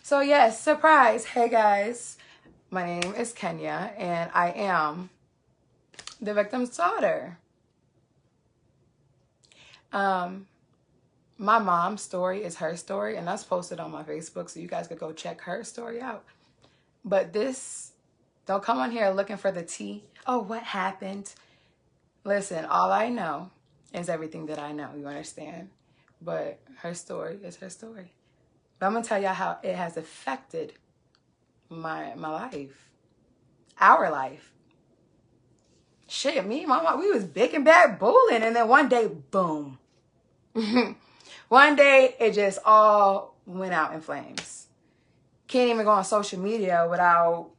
So yes, surprise. Hey guys, my name is Kenya and I am the victim's daughter. My mom's story is her story, and that's posted on my Facebook, so you guys could go check her story out. But don't come on here looking for the tea. Oh, what happened? Listen, all I know is everything that I know, you understand? But her story is her story. But I'm gonna tell y'all how it has affected my life, our life. Shit, me and my mom, we was big and bad bullying, and then one day, boom. One day, it just all went out in flames. Can't even go on social media without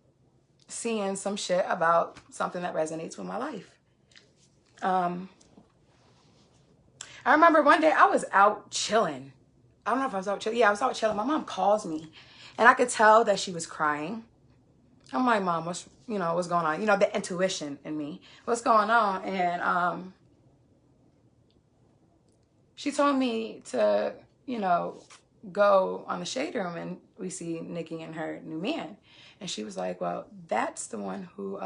seeing some shit about something that resonates with my life. I remember one day I was out chilling. I don't know if I was out chilling. Yeah, I was out chilling. My mom calls me, and I could tell that she was crying. I'm like, Mom, what's going on? You know, the intuition in me. What's going on? And she told me to, go on the shade room, and we see Nicki and her new man. And she was like, well, that's the one who,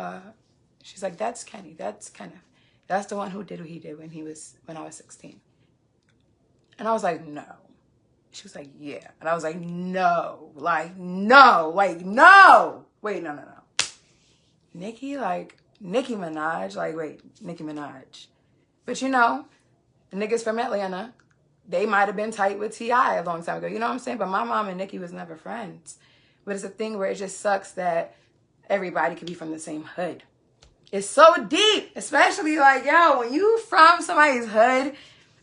she's like, that's Kenny. That's Kenneth. That's the one who did what he did when I was 16. And I was like, no. She was like, yeah. And I was like, no. Like, no. Like, no. Wait, no. Nicki Minaj. Like, wait, Nicki Minaj. But the niggas from Atlanta, they might have been tight with T.I. a long time ago. You know what I'm saying? But my mom and Nicki was never friends. But it's a thing where it just sucks that everybody could be from the same hood. It's so deep, especially like, yo, when you from somebody's hood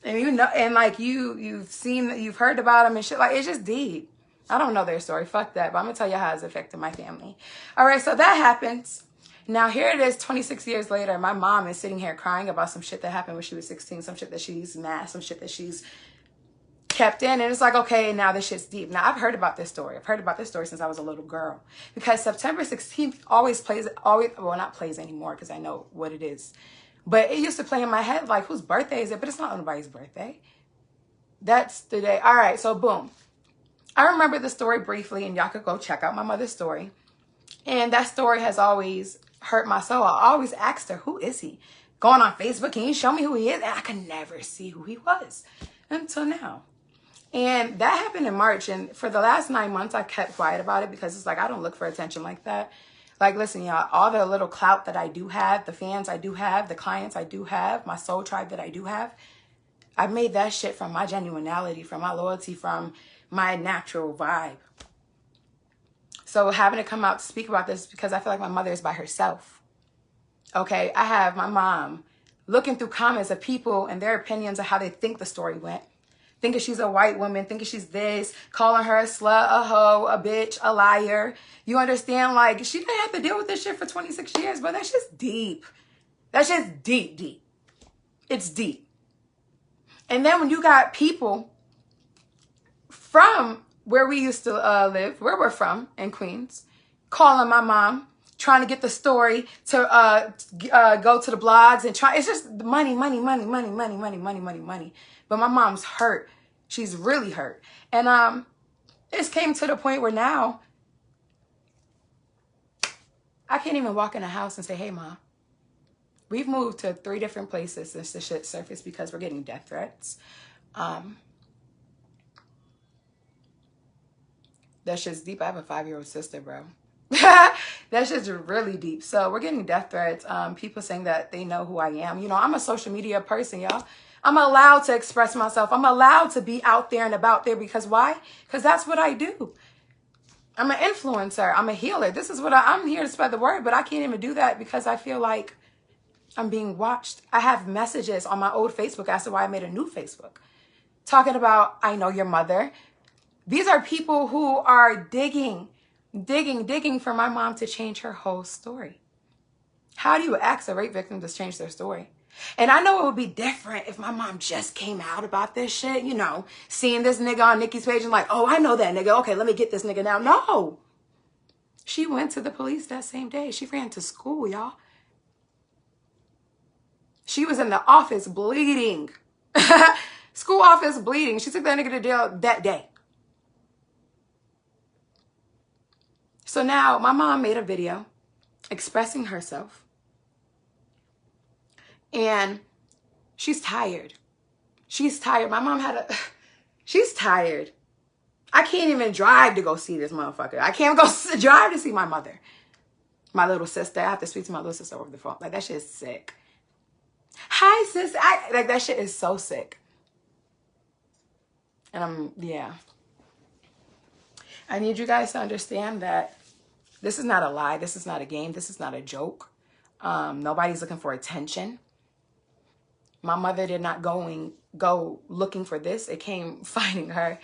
and and like you've heard about them and shit, like it's just deep. I don't know their story. Fuck that. But I'm gonna tell you how it's affected my family. All right, so that happens. Now here it is, 26 years later. My mom is sitting here crying about some shit that happened when she was 16, some shit that she's mad, some shit that she's kept in. And it's like, okay, now this shit's deep. Now I've heard about this story. I've heard about this story since I was a little girl, because September 16th well, not plays anymore because I know what it is. But it used to play in my head like, whose birthday is it? But it's not anybody's birthday. That's the day. All right, so boom. I remember the story briefly, and y'all could go check out my mother's story. And that story has always hurt my soul. I always asked her, who is he? Going on Facebook, can you show me who he is? And I could never see who he was until now. And that happened in March. And for the last 9 months, I kept quiet about it because it's like, I don't look for attention like that. Like, listen, y'all, all the little clout that I do have, the fans I do have, the clients I do have, my soul tribe that I do have, I made that shit from my genuinity, from my loyalty, from my natural vibe. So having to come out to speak about this because I feel like my mother is by herself. Okay, I have my mom looking through comments of people and their opinions of how they think the story went. Thinking she's a white woman, thinking she's this, calling her a slut, a hoe, a bitch, a liar. You understand? Like, she didn't have to deal with this shit for 26 years, but that's just deep. That's just deep, deep. It's deep. And then when you got people from where we used to live, where we're from in Queens, calling my mom, trying to get the story to go to the blogs and it's just money. But my mom's hurt. She's really hurt. And it came to the point where now I can't even walk in a house and say, hey, Mom. We've moved to 3 different places since the shit surfaced because we're getting death threats. That shit's deep. I have a 5-year-old sister, bro. That shit's really deep. So we're getting death threats. People saying that they know who I am. I'm a social media person, y'all. I'm allowed to express myself. I'm allowed to be out there and about there because why? Because that's what I do. I'm an influencer. I'm a healer. This is what I'm here to spread the word, but I can't even do that because I feel like I'm being watched. I have messages on my old Facebook as to why I made a new Facebook talking about, I know your mother. These are people who are digging for my mom to change her whole story. How do you ask a rape victim to change their story? And I know it would be different if my mom just came out about this shit, seeing this nigga on Nicki's page and like, oh, I know that nigga. Okay, let me get this nigga now. No. She went to the police that same day. She ran to school, y'all. She was in the office bleeding. School office bleeding. She took that nigga to jail that day. So now my mom made a video expressing herself. And she's tired. She's tired. My mom she's tired. I can't even drive to go see this motherfucker. I can't go drive to see my mother. My little sister. I have to speak to my little sister over the phone. Like, that shit is sick. Hi, sis. Like, that shit is so sick. And yeah. I need you guys to understand that this is not a lie. This is not a game. This is not a joke. Nobody's looking for attention. My mother did not go looking for this. It came finding her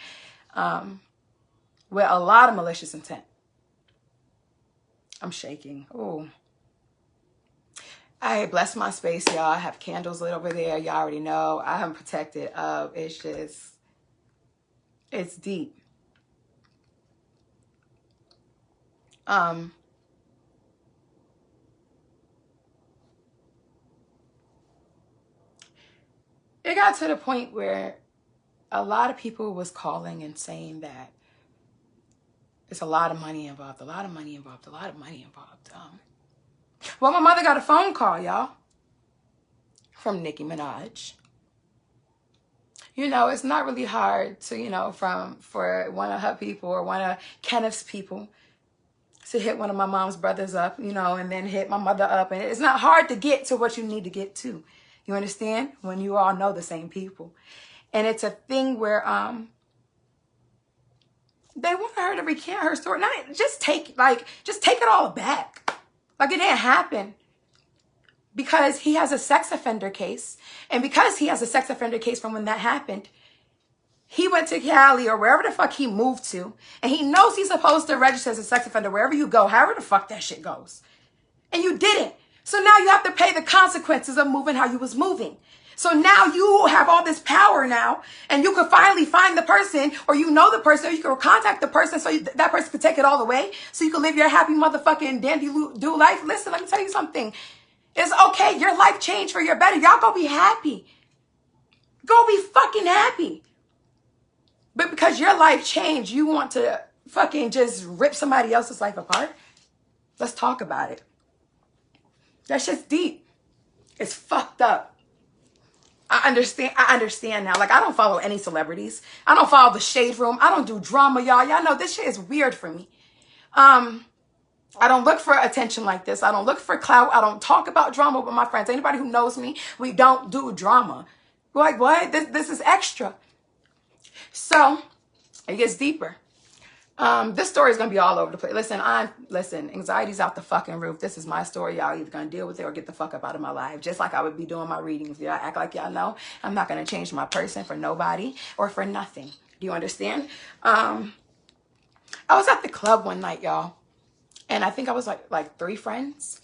with a lot of malicious intent. I'm shaking. Oh, I bless my space, y'all. I have candles lit over there. Y'all already know. I am protected of. It's just, it's deep. It got to the point where a lot of people was calling and saying that it's a lot of money involved, a lot of money involved, a lot of money involved. Well, my mother got a phone call, y'all, from Nicki Minaj. You know, it's not really hard to, you know, for one of her people or one of Kenneth's people to hit one of my mom's brothers up, you know, and then hit my mother up. And it's not hard to get to what you need to get to. You understand? When you all know the same people. And it's a thing where they want her to recant her story. Not just take it all back. Like, it didn't happen. Because he has a sex offender case. And because he has a sex offender case from when that happened, he went to Cali or wherever the fuck he moved to. And he knows he's supposed to register as a sex offender wherever you go, however the fuck that shit goes. And you didn't. So now you have to pay the consequences of moving how you was moving. So now you have all this power now, and you could finally find the person, or you know the person, or you can contact the person so that person could take it all away, so you can live your happy motherfucking dandy-do life. Listen, let me tell you something. It's okay. Your life changed for your better. Y'all go be happy. Go be fucking happy. But because your life changed, you want to fucking just rip somebody else's life apart? Let's talk about it. That shit's deep. It's fucked up. I understand now. Like, I don't follow any celebrities. I don't follow the Shade Room. I don't do drama, y'all. Y'all know this shit is weird for me. I don't look for attention like this. I don't look for clout. I don't talk about drama with my friends. Anybody who knows me, we don't do drama. Like, what? This is extra. So, it gets deeper. This story is going to be all over the place. Listen, anxiety's out the fucking roof. This is my story. Y'all either going to deal with it or get the fuck up out of my life. Just like I would be doing my readings. Y'all act like y'all know. I'm not going to change my person for nobody or for nothing. Do you understand? I was at the club one night, y'all. And I think I was like 3 friends.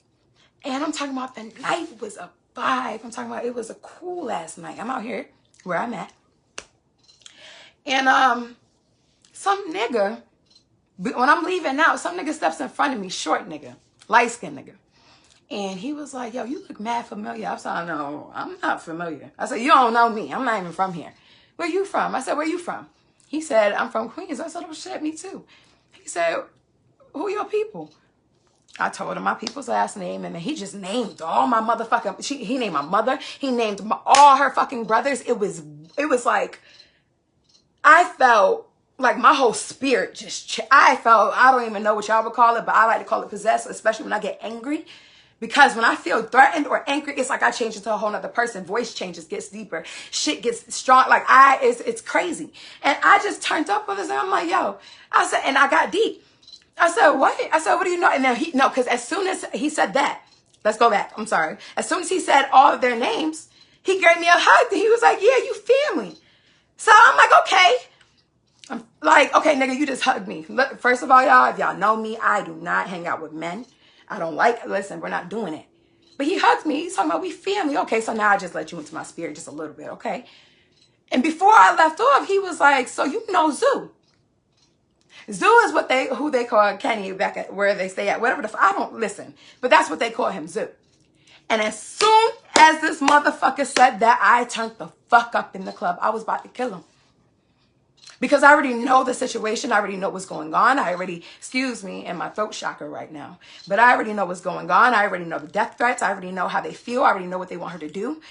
And I'm talking about the night was a vibe. I'm talking about it was a cool ass night. I'm out here where I'm at. And some nigga, when I'm leaving out, some nigga steps in front of me, short nigga, light-skinned nigga. And he was like, yo, you look mad familiar. I said, no, I'm not familiar. I said, you don't know me. I'm not even from here. Where you from? I said, where you from? He said, I'm from Queens. I said, oh shit, me too. He said, who are your people? I told him my people's last name, and then he just named all my motherfucking, he named my mother. He named all her fucking brothers. It was like, I felt like my whole spirit just, I don't even know what y'all would call it, but I like to call it possessed, especially when I get angry. Because when I feel threatened or angry, it's like I change into a whole nother person. Voice changes, gets deeper. Shit gets strong. Like it's crazy. And I just turned up with this and I'm like, yo. I said, and I got deep. I said, what? I said, what do you know? And then because as soon as he said that, let's go back. I'm sorry. As soon as he said all of their names, he gave me a hug. And he was like, yeah, you family. So I'm like, okay. I'm like, okay, nigga, you just hugged me. Look, first of all, y'all, if y'all know me, I do not hang out with men. I don't listen, we're not doing it. But he hugs me. He's talking about we family. Okay, so now I just let you into my spirit just a little bit, okay? And before I left off, he was like, so you know Zoo. Zoo is who they call Kenny back at where they stay at. Whatever I don't listen. But that's what they call him, Zoo. And as soon as this motherfucker said that, I turned the fuck up in the club. I was about to kill him. Because I already know the situation. I already know what's going on. Excuse me, and my throat chakra right now. But I already know what's going on. I already know the death threats. I already know how they feel. I already know what they want her to do.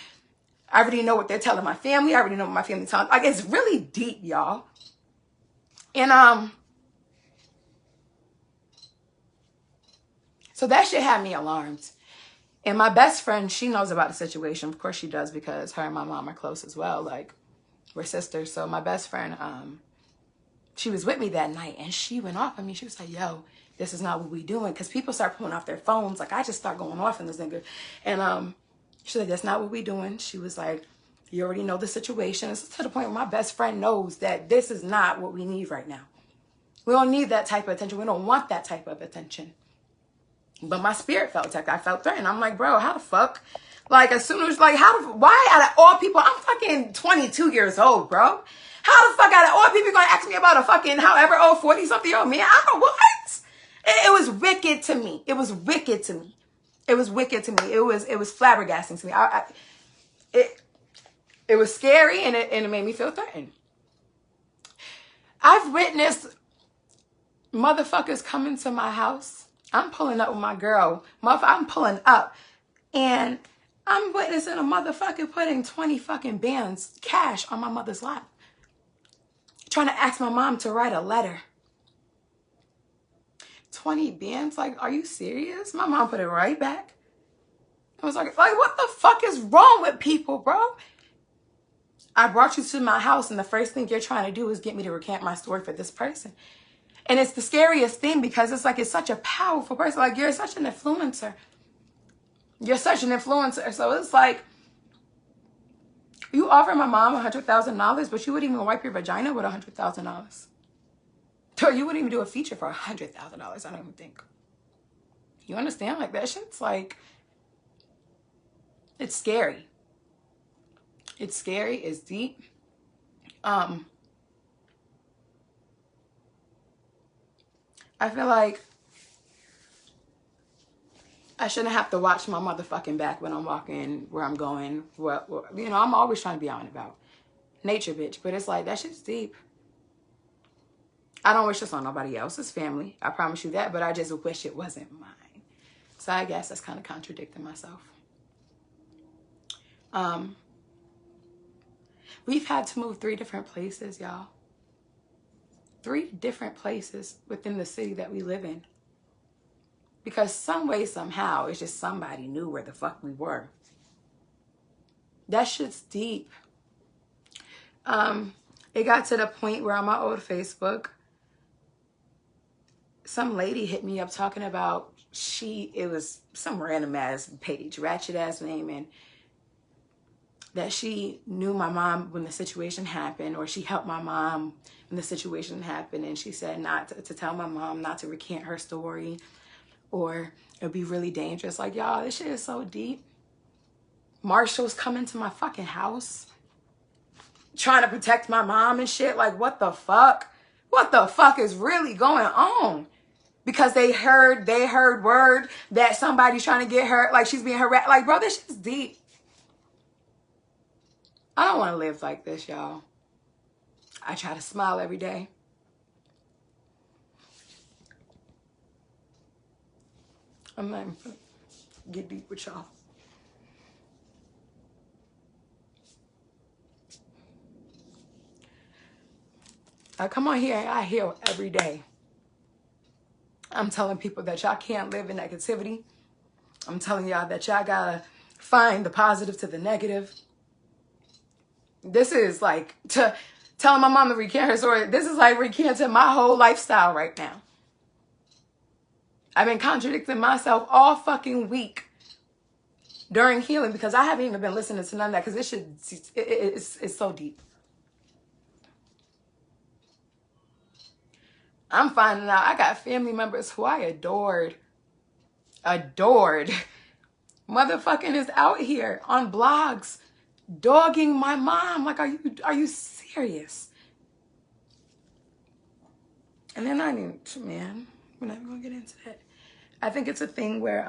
I already know what they're telling my family. I already know what my family's telling. Like, it's really deep, y'all. And, so that shit had me alarmed. And my best friend, she knows about the situation. Of course she does, because her and my mom are close as well. Like, we're sisters. So my best friend, she was with me that night, and she went off on me. She was like, yo, this is not what we doing. Because people start pulling off their phones. Like, I just start going off on this nigga. And she's like, that's not what we doing. She was like, you already know the situation. It's to the point where my best friend knows that this is not what we need right now. We don't need that type of attention. We don't want that type of attention. But my spirit felt attacked. I felt threatened. I'm like, bro, how the fuck? Like, as soon as, like, why out of all people, I'm fucking 22 years old, bro. How the fuck out of all people gonna ask me about a fucking however old 40-something-year-old man? I don't know what. It was wicked to me. It was wicked to me. It was wicked to me. It was flabbergasting to me. It was scary, and it made me feel threatened. I've witnessed motherfuckers coming to my house. I'm pulling up with my girl. I'm pulling up, and I'm witnessing a motherfucker putting 20 fucking bands cash on my mother's lap, trying to ask my mom to write a letter. 20 bands? Like, are you serious? My mom put it right back. I was like, what the fuck is wrong with people, bro? I brought you to my house, and the first thing you're trying to do is get me to recant my story for this person. And it's the scariest thing, because it's like, it's such a powerful person. Like, you're such an influencer. You're such an influencer. So it's like, you offer my mom $100,000, but you wouldn't even wipe your vagina with $100,000. Or you wouldn't even do a feature for $100,000. I don't even think. You understand? Like, that shit's like, it's scary. It's scary. It's deep. I feel like I shouldn't have to watch my motherfucking back when I'm walking, where I'm going. Well, you know, I'm always trying to be out and about. Nature, bitch. But it's like, that shit's deep. I don't wish this on nobody else's family. I promise you that. But I just wish it wasn't mine. So I guess that's kind of contradicting myself. We've had to move 3 different places, y'all. 3 different places within the city that we live in. Because some way, somehow, it's just somebody knew where the fuck we were. That shit's deep. It got to the point where on my old Facebook, some lady hit me up talking about it was some random ass page, ratchet ass name, and that she knew my mom when the situation happened, or she helped my mom when the situation happened, and she said not to tell my mom not to recant her story, or it'd be really dangerous. Like, y'all, this shit is so deep. Marshall's coming to my fucking house, trying to protect my mom and shit. Like, what the fuck? What the fuck is really going on? Because they heard word that somebody's trying to get her, like, she's being harassed. Like, bro, this shit's deep. I don't want to live like this, y'all. I try to smile every day. I'm not even gonna get deep with y'all. I come on here and I heal every day. I'm telling people that y'all can't live in negativity. I'm telling y'all that y'all gotta find the positive to the negative. This is like telling my mom to recant her story. This is like recanting my whole lifestyle right now. I've been contradicting myself all fucking week during healing, because I haven't even been listening to none of that, because it's so deep. I'm finding out I got family members who I adored. Motherfucking is out here on blogs dogging my mom. Like, are you serious? And then man, we're not even gonna get into that. I think it's a thing where